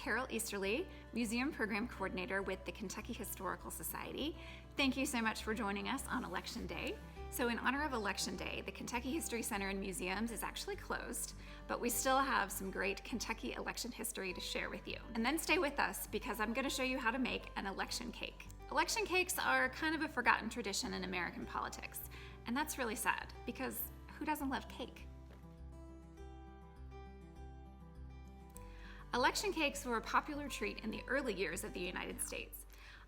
Carol Easterly, Museum Program Coordinator with the Kentucky Historical Society. Thank you so much for joining us on Election Day. So in honor of Election Day, the Kentucky History Center and Museums is actually closed, but we still have some great Kentucky election history to share with you. And then stay with us because I'm going to show you how to make an election cake. Election cakes are kind of a forgotten tradition in American politics, and that's really sad because who doesn't love cake? Election cakes were a popular treat in the early years of the United States.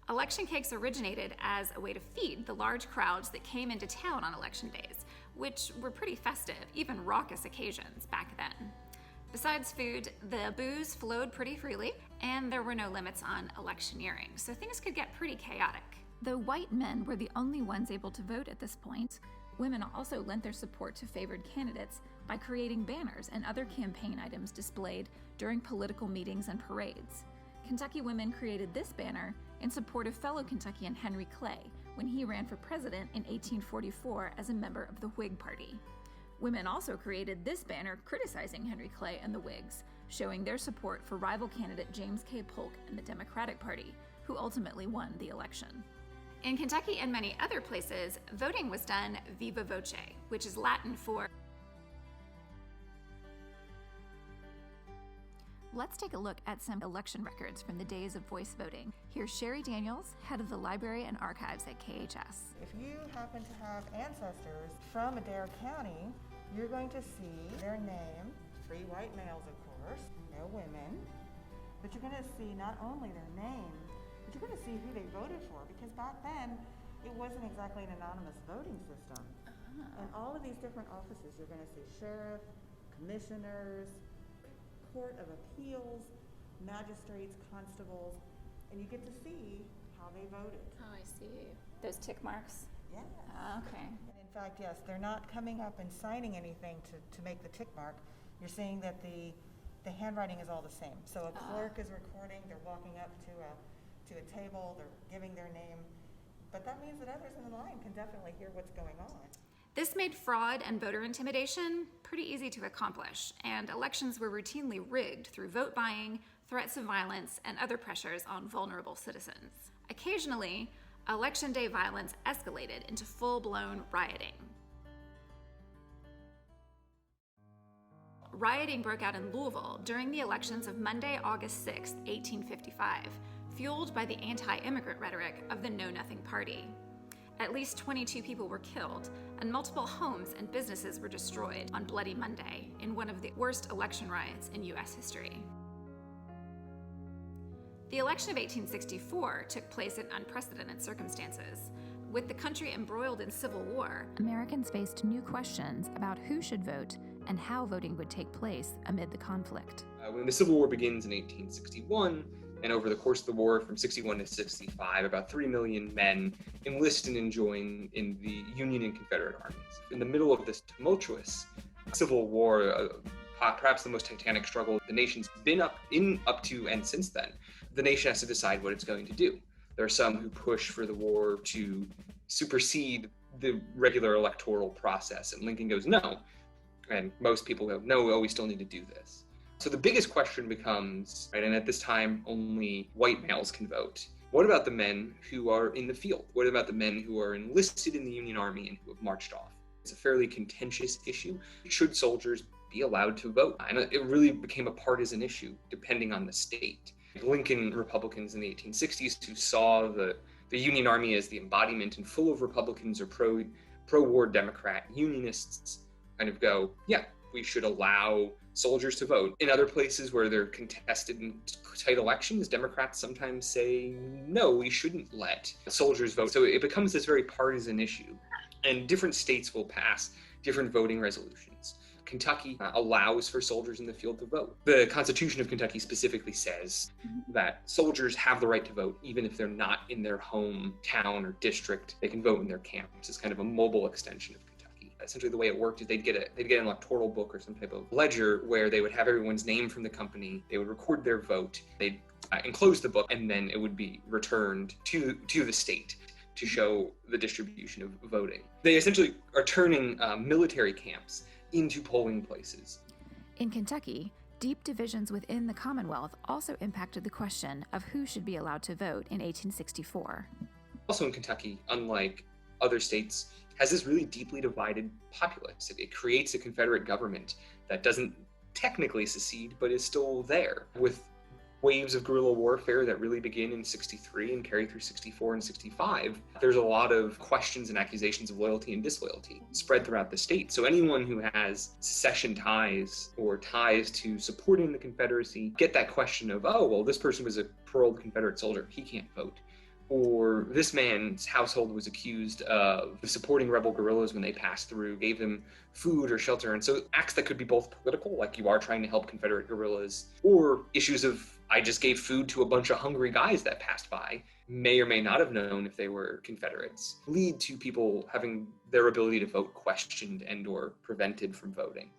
Election cakes originated as a way to feed the large crowds that came into town on election days, which were pretty festive, even raucous occasions back then. Besides food, the booze flowed pretty freely, and there were no limits on electioneering, so things could get pretty chaotic. Though white men were the only ones able to vote at this point, women also lent their support to favored candidates by creating banners and other campaign items displayed during political meetings and parades. Kentucky women created this banner in support of fellow Kentuckian Henry Clay when he ran for president in 1844 as a member of the Whig Party. Women also created this banner criticizing Henry Clay and the Whigs, showing their support for rival candidate James K. Polk and the Democratic Party, who ultimately won the election. In Kentucky and many other places, voting was done viva voce, which is Latin for. Let's take a look at some election records from the days of voice voting. Here's Sherry Daniels, head of the Library and Archives at KHS. If you happen to have ancestors from Adair County, you're going to see their name, 3 white males of course, no women, but you're going to see not only their name, but you're going to see who they voted for, because back then it wasn't exactly an anonymous voting system. And all of these different offices, you're going to see sheriff, commissioners, Court of Appeals, magistrates, constables, and you get to see how they voted. Oh, I see. Those tick marks? Yes. Okay. And in fact, yes, they're not coming up and signing anything to make the tick mark. You're seeing that the handwriting is all the same. So a clerk is recording, they're walking up to a table, they're giving their name, but that means that others in the line can definitely hear what's going on. This made fraud and voter intimidation pretty easy to accomplish, and elections were routinely rigged through vote buying, threats of violence, and other pressures on vulnerable citizens. Occasionally, election day violence escalated into full-blown rioting. Rioting broke out in Louisville during the elections of Monday, August 6, 1855, fueled by the anti-immigrant rhetoric of the Know Nothing Party. At least 22 people were killed, and multiple homes and businesses were destroyed on Bloody Monday in one of the worst election riots in U.S. history. The election of 1864 took place in unprecedented circumstances. With the country embroiled in civil war, Americans faced new questions about who should vote and how voting would take place amid the conflict. When the Civil War begins in 1861, and over the course of the war from 61 to 65, about 3 million men enlist and join in the Union and Confederate armies. In the middle of this tumultuous Civil War, perhaps the most titanic struggle the nation's been up to and since then, the nation has to decide what it's going to do. There are some who push for the war to supersede the regular electoral process, and Lincoln goes, no. And most people go, no, we still need to do this. So the biggest question becomes, right, and at this time, only white males can vote. What about the men who are in the field? What about the men who are enlisted in the Union Army and who have marched off? It's a fairly contentious issue. Should soldiers be allowed to vote? And it really became a partisan issue, depending on the state. Lincoln Republicans in the 1860s who saw the Union Army as the embodiment and full of Republicans or pro-war Democrat Unionists kind of go, yeah, we should allow soldiers to vote. In other places where they're contested in tight elections, Democrats sometimes say, no, we shouldn't let soldiers vote. So it becomes this very partisan issue. And different states will pass different voting resolutions. Kentucky allows for soldiers in the field to vote. The Constitution of Kentucky specifically says that soldiers have the right to vote even if they're not in their hometown or district. They can vote in their camps. It's kind of a mobile extension of Kentucky. Essentially the way it worked is they'd get an electoral book or some type of ledger where they would have everyone's name from the company. They would record their vote. They'd enclose the book, and then it would be returned to the state to show the distribution of voting. They essentially are turning military camps into polling places. In Kentucky, Deep divisions within the Commonwealth also impacted the question of who should be allowed to vote in 1864. Also in Kentucky, unlike other states, has this really deeply divided populace. It creates a Confederate government that doesn't technically secede, but is still there, with waves of guerrilla warfare that really begin in 63 and carry through 64 and 65. There's a lot of questions and accusations of loyalty and disloyalty spread throughout the state. So anyone who has secession ties or ties to supporting the Confederacy get that question of, oh, well, this person was a paroled Confederate soldier, he can't vote. Or this man's household was accused of supporting rebel guerrillas when they passed through, gave them food or shelter. And so acts that could be both political, like you are trying to help Confederate guerrillas, or issues of, I just gave food to a bunch of hungry guys that passed by, may or may not have known if they were Confederates, lead to people having their ability to vote questioned and or prevented from voting.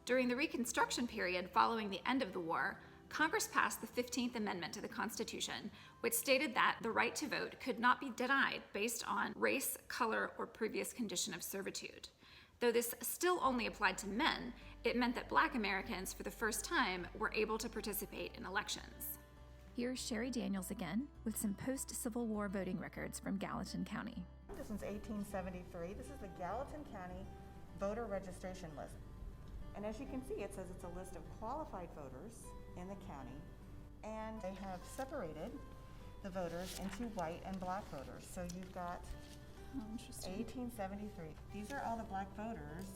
During the Reconstruction period following the end of the war, Congress passed the 15th Amendment to the Constitution, which stated that the right to vote could not be denied based on race, color, or previous condition of servitude. Though this still only applied to men, it meant that Black Americans, for the first time, were able to participate in elections. Here's Sherry Daniels again with some post-Civil War voting records from Gallatin County. Since 1873, this is the Gallatin County voter registration list. And as you can see, it says it's a list of qualified voters in the county, and they have separated the voters into white and black voters. So you've got 1873. These are all the black voters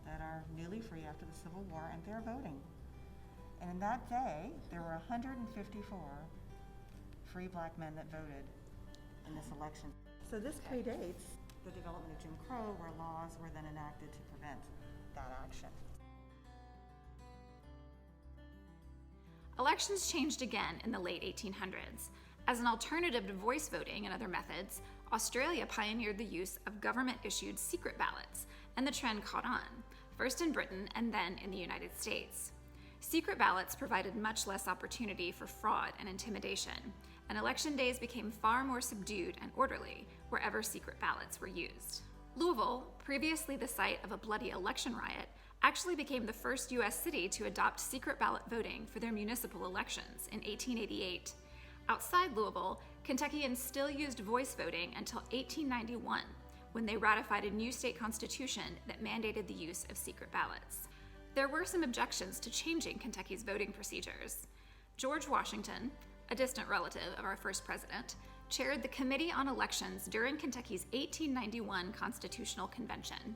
that are newly free after the Civil War, and they're voting. And in that day, there were 154 free black men that voted in this election. So this predates the development of Jim Crow, where laws were then enacted to prevent that action. Elections changed again in the late 1800s. As an alternative to voice voting and other methods, Australia pioneered the use of government-issued secret ballots, and the trend caught on, first in Britain and then in the United States. Secret ballots provided much less opportunity for fraud and intimidation, and election days became far more subdued and orderly wherever secret ballots were used. Louisville, previously the site of a bloody election riot, actually became the first U.S. city to adopt secret ballot voting for their municipal elections in 1888. Outside Louisville, Kentuckians still used voice voting until 1891, when they ratified a new state constitution that mandated the use of secret ballots. There were some objections to changing Kentucky's voting procedures. George Washington, a distant relative of our first president, chaired the Committee on Elections during Kentucky's 1891 Constitutional Convention.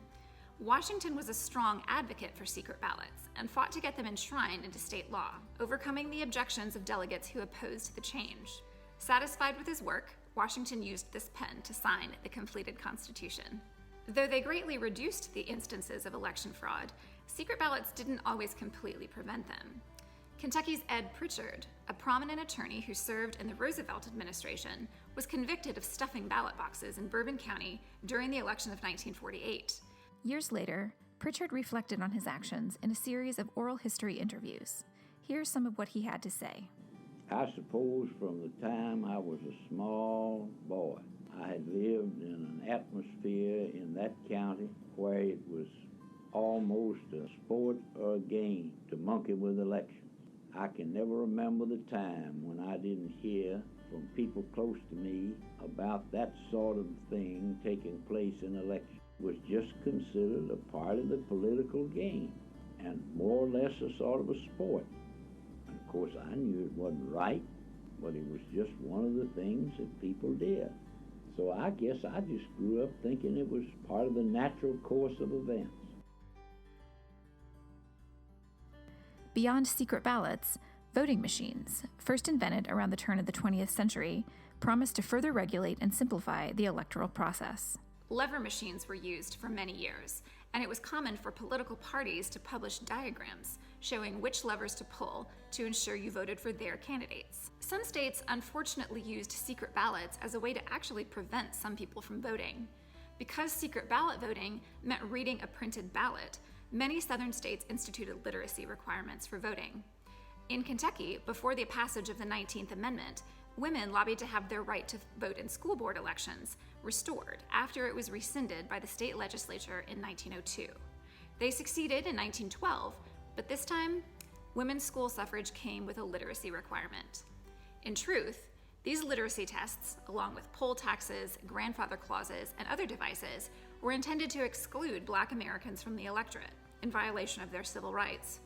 Washington was a strong advocate for secret ballots and fought to get them enshrined into state law, overcoming the objections of delegates who opposed the change. Satisfied with his work, Washington used this pen to sign the completed Constitution. Though they greatly reduced the instances of election fraud, secret ballots didn't always completely prevent them. Kentucky's Ed Pritchard, a prominent attorney who served in the Roosevelt administration, was convicted of stuffing ballot boxes in Bourbon County during the election of 1948. Years later, Pritchard reflected on his actions in a series of oral history interviews. Here's some of what he had to say. I suppose from the time I was a small boy, I had lived in an atmosphere in that county where it was almost a sport or a game to monkey with elections. I can never remember the time when I didn't hear from people close to me about that sort of thing taking place in elections. It was just considered a part of the political game and more or less a sort of a sport. And of course, I knew it wasn't right, but it was just one of the things that people did. So I guess I just grew up thinking it was part of the natural course of events. Beyond secret ballots, voting machines, first invented around the turn of the 20th century, promised to further regulate and simplify the electoral process. Lever machines were used for many years, and it was common for political parties to publish diagrams showing which levers to pull to ensure you voted for their candidates. Some states unfortunately used secret ballots as a way to actually prevent some people from voting. Because secret ballot voting meant reading a printed ballot, many southern states instituted literacy requirements for voting. In Kentucky, before the passage of the 19th Amendment, women lobbied to have their right to vote in school board elections restored after it was rescinded by the state legislature in 1902. They succeeded in 1912, but this time, women's school suffrage came with a literacy requirement. In truth, these literacy tests, along with poll taxes, grandfather clauses, and other devices, were intended to exclude Black Americans from the electorate, in violation of their civil rights.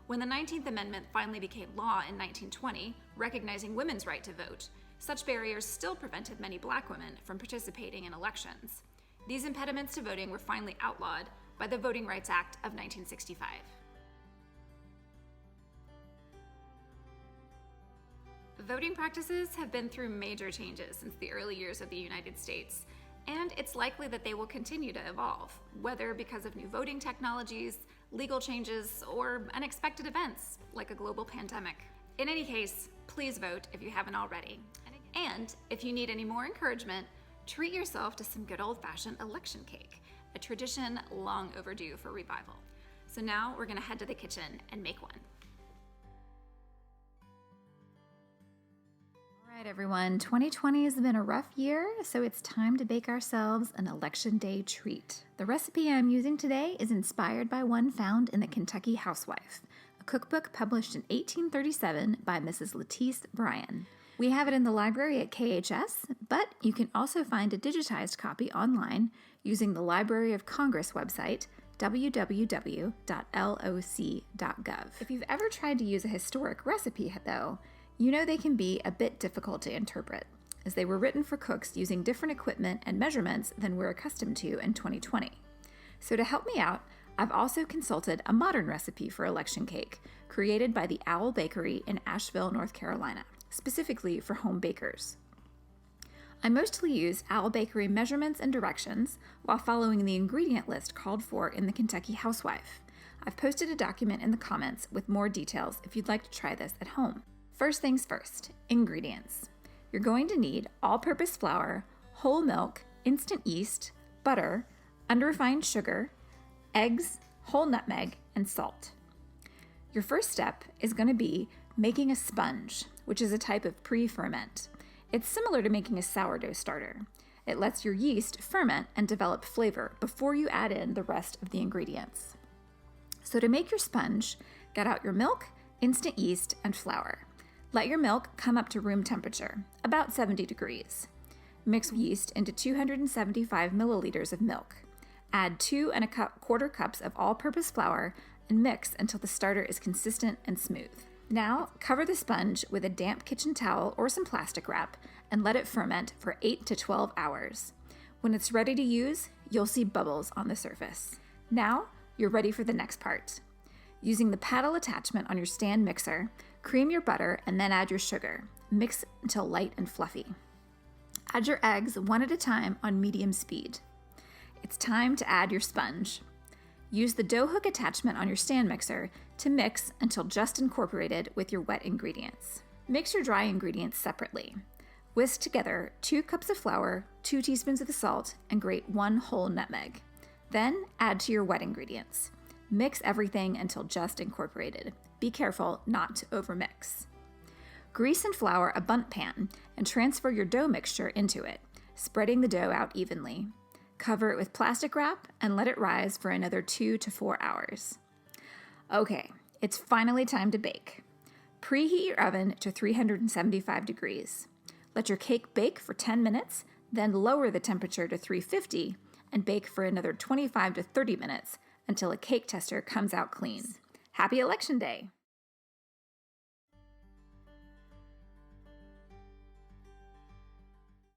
When the 19th Amendment finally became law in 1920, recognizing women's right to vote, such barriers still prevented many Black women from participating in elections. These impediments to voting were finally outlawed by the Voting Rights Act of 1965. Voting practices have been through major changes since the early years of the United States, and it's likely that they will continue to evolve, whether because of new voting technologies, legal changes, or unexpected events like a global pandemic. In any case, please vote if you haven't already. And if you need any more encouragement, treat yourself to some good old-fashioned election cake, a tradition long overdue for revival. So now we're gonna head to the kitchen and make one. All right, everyone, 2020 has been a rough year, so it's time to bake ourselves an election day treat. The recipe I'm using today is inspired by one found in the Kentucky Housewife, a cookbook published in 1837 by Mrs. Lettice Bryan. We have it in the library at KHS, but you can also find a digitized copy online using the Library of Congress website, www.loc.gov. If you've ever tried to use a historic recipe, though, you know they can be a bit difficult to interpret, as they were written for cooks using different equipment and measurements than we're accustomed to in 2020. So to help me out, I've also consulted a modern recipe for election cake created by the Owl Bakery in Asheville, North Carolina, specifically for home bakers. I mostly use Owl Bakery measurements and directions while following the ingredient list called for in the Kentucky Housewife. I've posted a document in the comments with more details if you'd like to try this at home. First things first, ingredients. You're going to need all-purpose flour, whole milk, instant yeast, butter, unrefined sugar, eggs, whole nutmeg, and salt. Your first step is going to be making a sponge, which is a type of pre-ferment. It's similar to making a sourdough starter. It lets your yeast ferment and develop flavor before you add in the rest of the ingredients. So to make your sponge, get out your milk, instant yeast, and flour. Let your milk come up to room temperature, about 70 degrees. Mix yeast into 275 milliliters of milk. Add 2 1/4 cups of all-purpose flour and mix until the starter is consistent and smooth. Now, cover the sponge with a damp kitchen towel or some plastic wrap and let it ferment for 8 to 12 hours. When it's ready to use, you'll see bubbles on the surface. Now, you're ready for the next part. Using the paddle attachment on your stand mixer, cream your butter and then add your sugar. Mix until light and fluffy. Add your eggs one at a time on medium speed. It's time to add your sponge. Use the dough hook attachment on your stand mixer to mix until just incorporated with your wet ingredients. Mix your dry ingredients separately. Whisk together 2 cups of flour, 2 teaspoons of salt, and grate 1 whole nutmeg. Then add to your wet ingredients. Mix everything until just incorporated. Be careful not to overmix. Grease and flour a bundt pan and transfer your dough mixture into it, spreading the dough out evenly. Cover it with plastic wrap and let it rise for another 2 to 4 hours. Okay, it's finally time to bake. Preheat your oven to 375 degrees. Let your cake bake for 10 minutes, then lower the temperature to 350 and bake for another 25 to 30 minutes until a cake tester comes out clean. Happy Election Day!